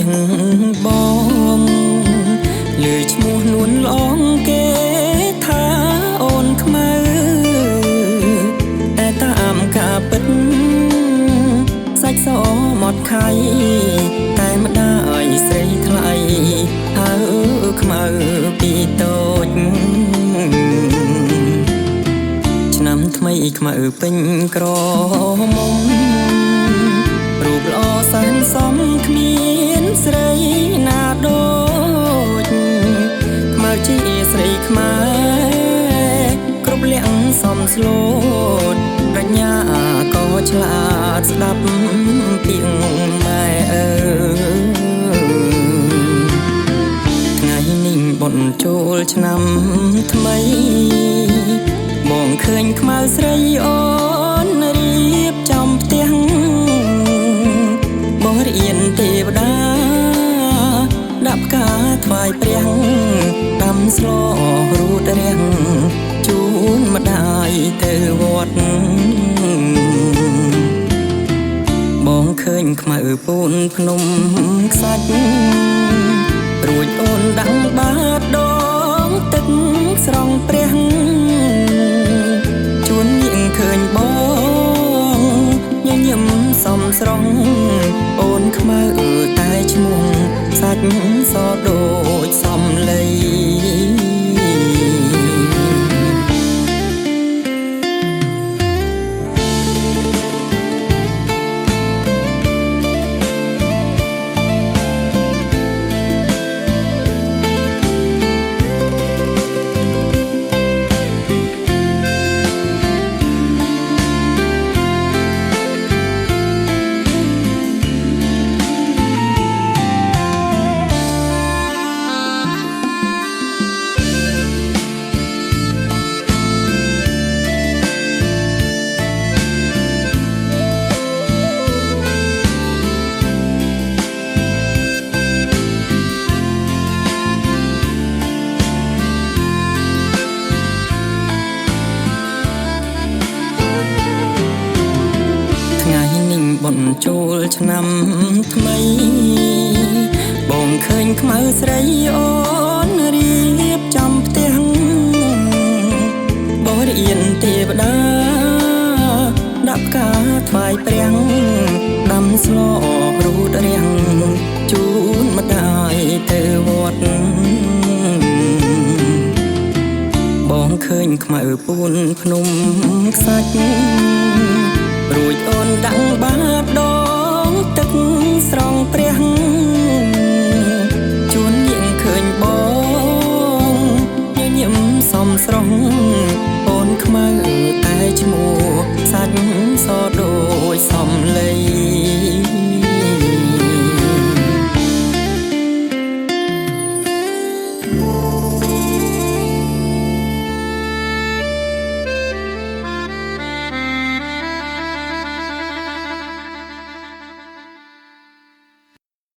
ងបងលឺឈ្មោះនួនឡងគេថាអូនខ្មៅតែតាមការពិតសាច់សមាត់ខៃតែម្ដាយស្រីថ្លៃអើខ្មៅពីតូចឆ្នាំថ្មីខ្មៅពេញក្រមុំរូបល្អសែនសមគ្មានស្រីណាដូចខ្មៅជាស្រីខ្មែរគ្រប់លៀងសមស្លូតប្រាជ្ញាក៏ឆ្លាតស្ដាប់ពីងម៉ែថ្ងៃនេះបុណ្យចូលឆ្នាំថ្មីបងឃើញខ្មៅស្រីអូនរៀបចំផ្ទះបងរៀនទេវតាដាក់ផ្កាថ្វាយព្រះតាមស្លរូតរាំងជូនម្ដាយទៅវត្តបងឃើញខ្មៅពូនភ្នំខ្សាច់រួចអូនដាក់បាតដងទឹកស្រង់ព្រះជួនញៀងឃើញបងញញឹមសំស្រងអូនខ្មៅតែឈ្មោះសាច់សដូចសំឡីបុណ្យចូលឆ្នាំថ្មីបងឃើញខ្មៅស្រីអូនរៀបចំផ្ទះបងរៀនទេវតាដាក់ផ្កាថ្វាយព្រះដាំស្លរូតរាំងជូនម្ដាយទៅវត្តបងឃើញខ្មៅពូនភ្នំខ្សាច់រួចអូនដាក់បាតដងទឹកស្រង់ព្រះជួនញៀងឃើញបងញញឹមសំស្រងអូនខ្មៅតែឈ្មោះសាច់សដូ